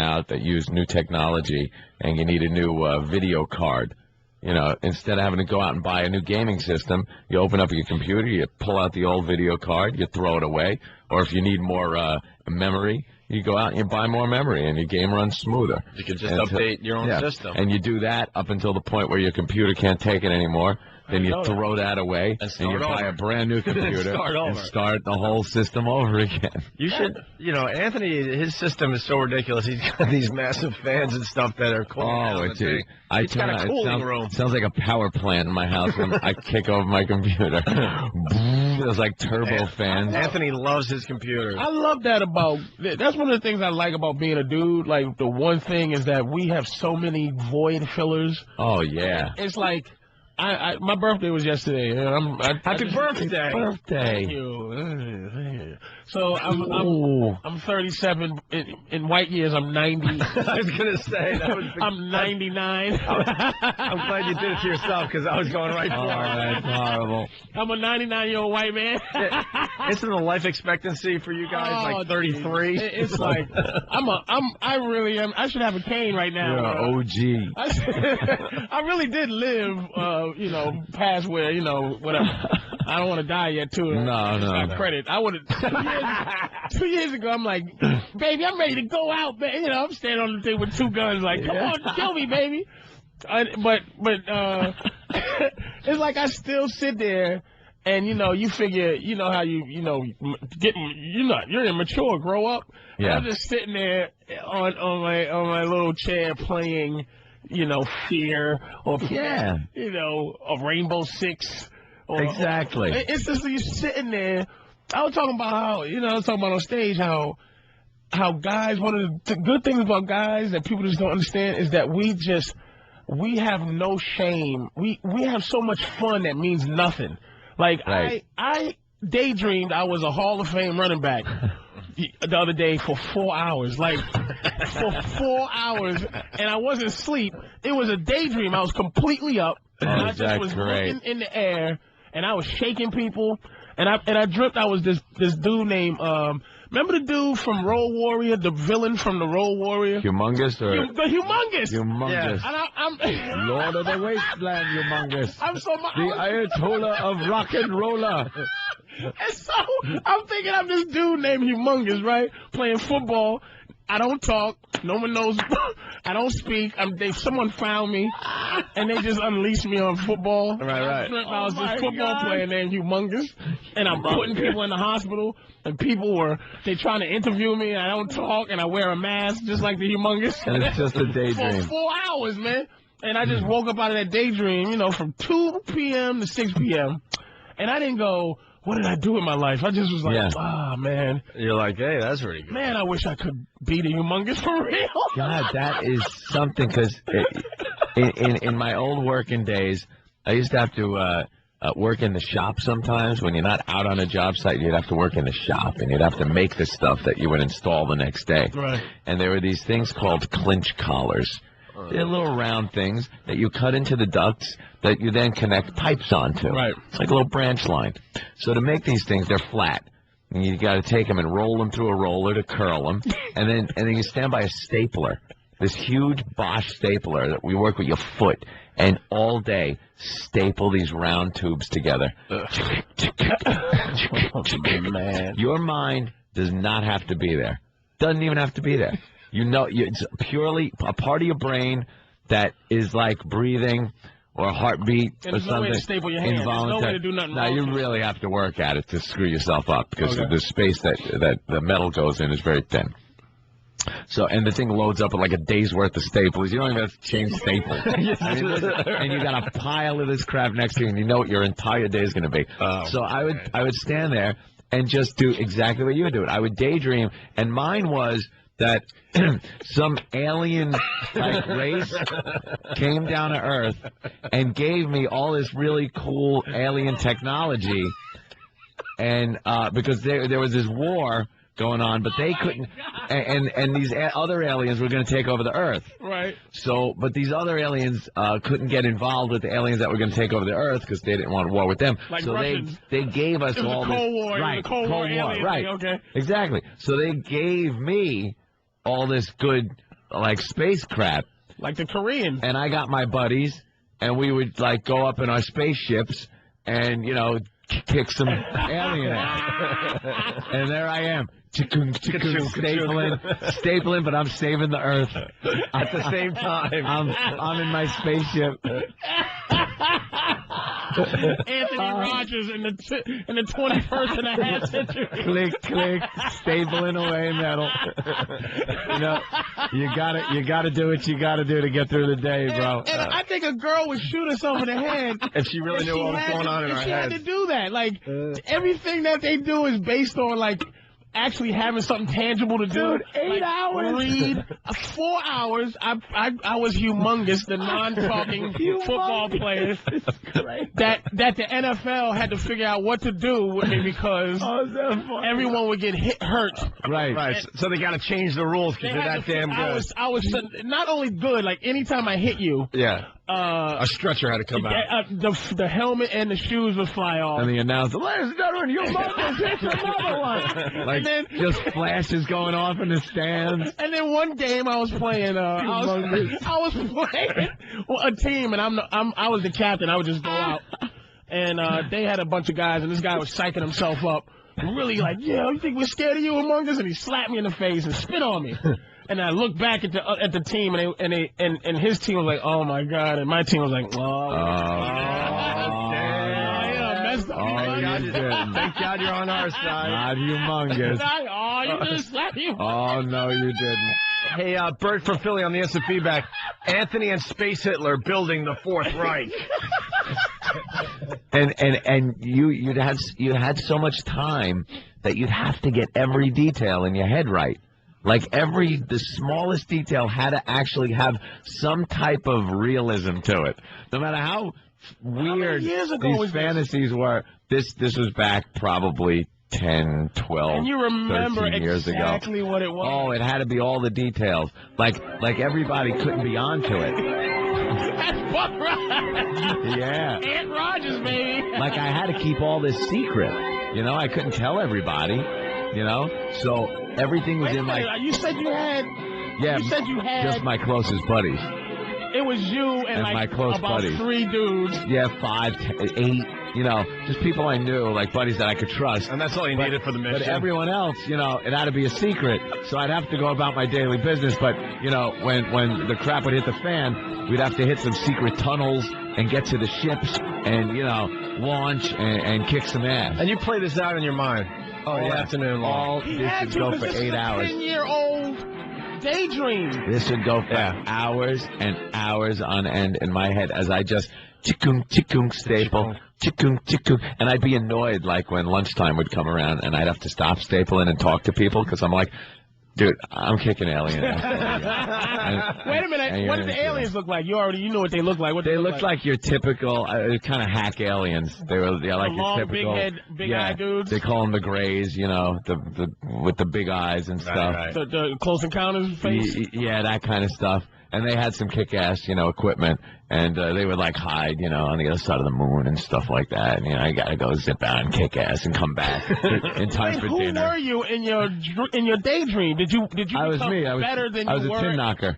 out that use new technology, and you need a new video card. You know, instead of having to go out and buy a new gaming system, you open up your computer, you pull out the old video card, you throw it away. Or if you need more memory, you go out and you buy more memory, and your game runs smoother. You can just update your own system. And you do that up until the point where your computer can't take it anymore. Then you throw that away, and you buy a brand new computer and start the whole system over again. You should, you know, Anthony, his system is so ridiculous. He's got these massive fans and stuff that are cool. Oh, it's got a cooling room. It sounds like a power plant in my house when I kick over my computer. There's like turbo fans. Anthony loves his computers. I love that that's one of the things I like about being a dude. Like, the one thing is that we have so many void fillers. Oh, yeah. It's like, my birthday was yesterday. Happy birthday! Thank you. So I'm 37. In white years, I'm 90. I was gonna say I'm 99. I'm glad you did it to yourself because I was going right for it. That's horrible. I'm a 99-year-old white man. Isn't the life expectancy for you guys like 33? It's like I really am. I should have a cane right now. You're an OG. I really did live. You know, past where, you know, whatever. I don't want to die yet, too. No. Credit. I would have. 2 years ago, I'm like, baby, I'm ready to go out, man. You know, I'm standing on the thing with two guns, like, come on, kill me, baby. But it's like I still sit there, and you know, you figure, you know how you're immature, grow up. Yeah. I'm just sitting there on my little chair playing, you know, Fear, or you know, a Rainbow Six. Exactly. It's just you're sitting there. I was talking about how, you know, I was talking about on stage how guys, one of the good things about guys that people just don't understand is that we have no shame. We have so much fun that means nothing. Like, right. I daydreamed I was a Hall of Fame running back the other day for 4 hours. Like, for 4 hours, and I wasn't asleep. It was a daydream. I was completely up, and I just was looking in the air, and I was shaking people, and I dreamt I was this dude named remember the dude from Road Warrior, the villain from the Road Warrior? Humongous? The Humongous. Humongous. Yeah. And Lord of the Wasteland, Humongous. The Ayatollah of rock and roller. And so I'm thinking I'm this dude named Humongous, right? Playing football. I don't talk. No one knows. I don't speak. Someone found me, and they just unleashed me on football. Right. I was this football player named Humongous, and I'm putting people in the hospital, and they trying to interview me, and I don't talk, and I wear a mask just like the Humongous. And it's just a daydream. For 4 hours, man. And I just woke up out of that daydream, you know, from 2 p.m. to 6 p.m., and I didn't go, what did I do in my life? I just was like, man. You're like, hey, that's pretty good. Man, I wish I could be the Humongous for real. God, that is something, because in my old working days, I used to have to work in the shop sometimes. When you're not out on a job site, you'd have to work in the shop, and you'd have to make the stuff that you would install the next day. Right. And there were these things called clinch collars. They're little round things that you cut into the ducts that you then connect pipes onto. Right. It's like a little branch line. So to make these things, they're flat. And you got to take them and roll them through a roller to curl them. and then you stand by a stapler, this huge Bosch stapler that we work with your foot, and all day staple these round tubes together. Man. Your mind does not have to be there. Doesn't even have to be there. You know, it's purely a part of your brain that is like breathing or heartbeat or something. No way to staple your hands. There's no way to do nothing wrong. You really have to work at it to screw yourself up, because the space that the metal goes in is very thin. So, and the thing loads up with like a day's worth of staples. You don't even have to change staples. And you got a pile of this crap next to you, and you know what your entire day is going to be. So I would stand there and just do exactly what you would do. I would daydream, and mine was that some alien race came down to Earth and gave me all this really cool alien technology, and because there was this war going on, but they couldn't, and these other aliens were going to take over the Earth. Right. So, but these other aliens couldn't get involved with the aliens that were going to take over the Earth because they didn't want war with them. Like so Russians. they gave us all this. Cold War. Right. The Cold War aliens. Right. Okay. Exactly. So they gave me all this good like space crap. Like the Koreans. And I got my buddies, and we would like go up in our spaceships and, you know, kick some alien ass. And there I am. Stapling, but I'm saving the Earth. At the same time. I'm in my spaceship. Anthony Rogers in the 21st and a half century. Click, click, stapling away metal. You know, you gotta do what you gotta do to get through the day, bro. And I think a girl would shoot us over the head if she really knew what was going on in her head. She had to do that. Like everything that they do is based on like actually having something tangible to do. Dude, 8 hours. Read 4 hours. I was humongous, the non-talking football player that the NFL had to figure out what to do with me because everyone would get hurt. Right. So they got to change the rules because you're that damn good. I was not only good. Like anytime I hit you, a stretcher had to come out. The helmet and the shoes would fly off. And the announcer, ladies and gentlemen, you must hit another one. Like just flashes going off in the stands. And then one game I was playing, I was playing a team, and I was the captain. I would just go out, and they had a bunch of guys, and this guy was psyching himself up, really like, yeah, you think we're scared of you, Among Us? And he slapped me in the face and spit on me. And I looked back at the team, and his team was like, oh my god, and my team was like, thank God you're on our side. Not humongous. You just slapped you. Oh no, you didn't. Hey, Bert from Philly on the instant feedback. Anthony and Space Hitler building the Fourth Reich. And you had so much time that you'd have to get every detail in your head right. Like the smallest detail had to actually have some type of realism to it. No matter how weird these fantasies were, this was back probably 10, 12, and you remember 13 years ago. Exactly what it was. Oh, it had to be all the details. Like everybody couldn't be onto it. That's Buck Rogers. Yeah. Ant Rogers, baby. Like I had to keep all this secret. You know, I couldn't tell everybody. You know, so everything was in my. You said you had. Yeah. You said you had just my closest buddies. It was you and like my close about buddies. 3 dudes. Yeah, 5, 8. You know, just people I knew, like buddies that I could trust. And that's all you needed for the mission. But everyone else, you know, it had to be a secret. So I'd have to go about my daily business. But, you know, when the crap would hit the fan, we'd have to hit some secret tunnels and get to the ships and, you know, launch and kick some ass. And you play this out in your mind. All afternoon long. This would go for 8 hours. 10-year-old daydream. This would go for hours and hours on end in my head as I just chickung staple, chickung, and I'd be annoyed like when lunchtime would come around and I'd have to stop stapling and talk to people because I'm like, dude, I'm kicking aliens. Wait a minute. What did the aliens look like? You know what they look like. What they looked like your typical kind of hack aliens. They were like your long, typical big eye dudes. They call them the Greys, you know, the with the big eyes and stuff. Right. The Close Encounters face. Yeah, that kind of stuff. And they had some kick-ass, you know, equipment, and they would like hide, you know, on the other side of the moon and stuff like that. And, you know, I gotta go zip out and kick ass and come back in time for dinner. Who were you in your daydream? Did you I was become me. better than I was you were? a tin knocker.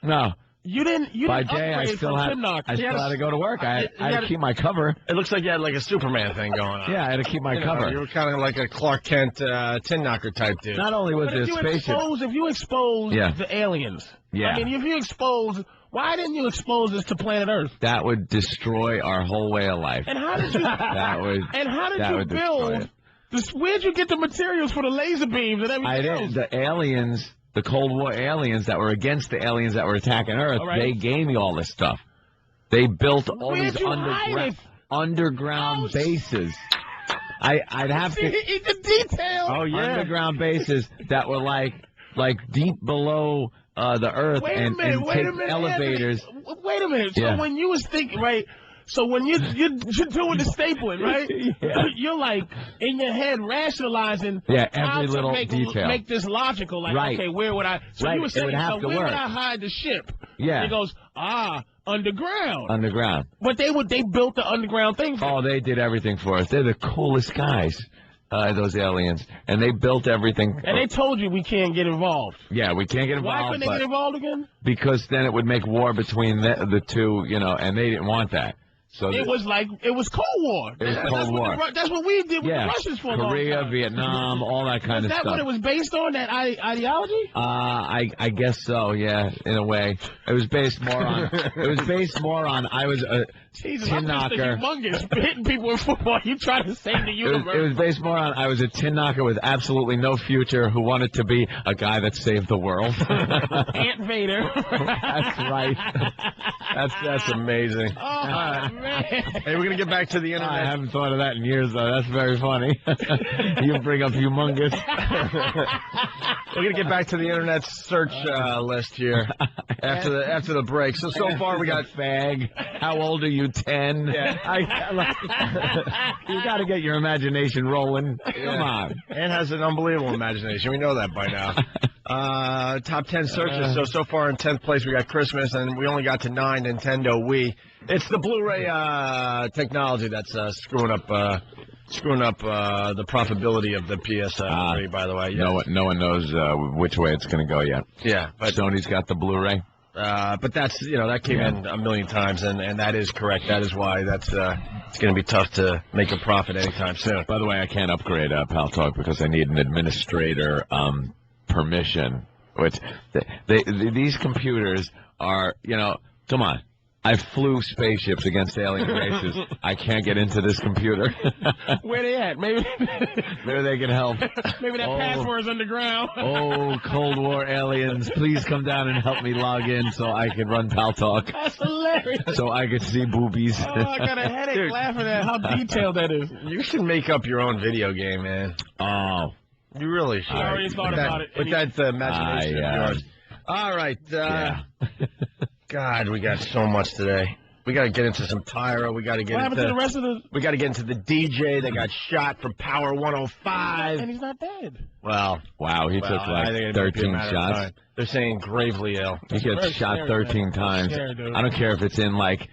No. You didn't By day, I still had to go to work. I had to keep my cover. It looks like you had like a Superman thing going on. Yeah, I had to keep my cover. You were kind of like a Clark Kent tin knocker type dude. Not only was it a spaceship. If you expose the aliens, I mean, if you expose, why didn't you expose this to planet Earth? That would destroy our whole way of life. And how did you? You build this? Where'd you get the materials for the laser beams and everything else? The aliens. The Cold War aliens that were against the aliens that were attacking Earth, they gave me all this stuff. They built all these underground bases. I'd have to eat the details. Oh yeah, underground bases that were like deep below the Earth and take elevators. Wait a minute. So when you was thinking, right? So when you're doing the stapling, right? You're like in your head rationalizing every little detail. Make this logical. Like, okay, where would I? So you were saying, where would I hide the ship? Yeah. And he goes, underground. Underground. But they built the underground thing. They did everything for us. They're the coolest guys. Those aliens. And they built everything. And they told you we can't get involved. Yeah, we can't get involved. Why couldn't they get involved again? Because then it would make war between the two, and they didn't want that. So it was Cold War. It was Cold War. That's what we did with the Russians for a long Korea, time. Vietnam, all that kind of stuff. Is that what it was based on, that ideology? I guess so, yeah, in a way. It was based more on I was a tin knocker. Humongous, hitting people in football. You trying to save the universe. It was based more on I was a tin knocker with absolutely no future who wanted to be a guy that saved the world. Ant Vader. That's right. That's amazing. Oh, man. Hey, we're going to get back to the internet. I haven't thought of that in years, though. That's very funny. You bring up humongous. We're going to get back to the internet search list here after the break. So far we got fag. How old are you? 10? Yeah. You got to get your imagination rolling. Come on. Ann has an unbelievable imagination. We know that by now. Top 10 searches. So far in 10th place we got Christmas, and we only got to 9 Nintendo Wii. It's the Blu-ray technology that's screwing up the profitability of the PS3. By the way, yes. No one knows which way it's going to go yet. Yeah, but Sony's got the Blu-ray. But that's that came in a million times, and that is correct. That is why it's going to be tough to make a profit anytime soon. By the way, I can't upgrade Pal Talk because I need an administrator permission. Which these computers are, come on. I flew spaceships against alien races. I can't get into this computer. Where they at? Maybe they can help. Maybe that password's underground. Cold War aliens, please come down and help me log in so I can run Pal Talk. That's hilarious. So I can see boobies. Oh, I got a headache laughing at how detailed that is. You should make up your own video game, man. Oh. You really should. I already thought about it. With that imagination of yours. All right. God, we got so much today. We got to get into some Tyra. We got to get into the rest of the. We got to get into the DJ that got shot from Power 105, and he's not dead. Well, wow, he took like 13 shots. They're saying gravely ill. He gets shot 13 times. I don't care if it's in like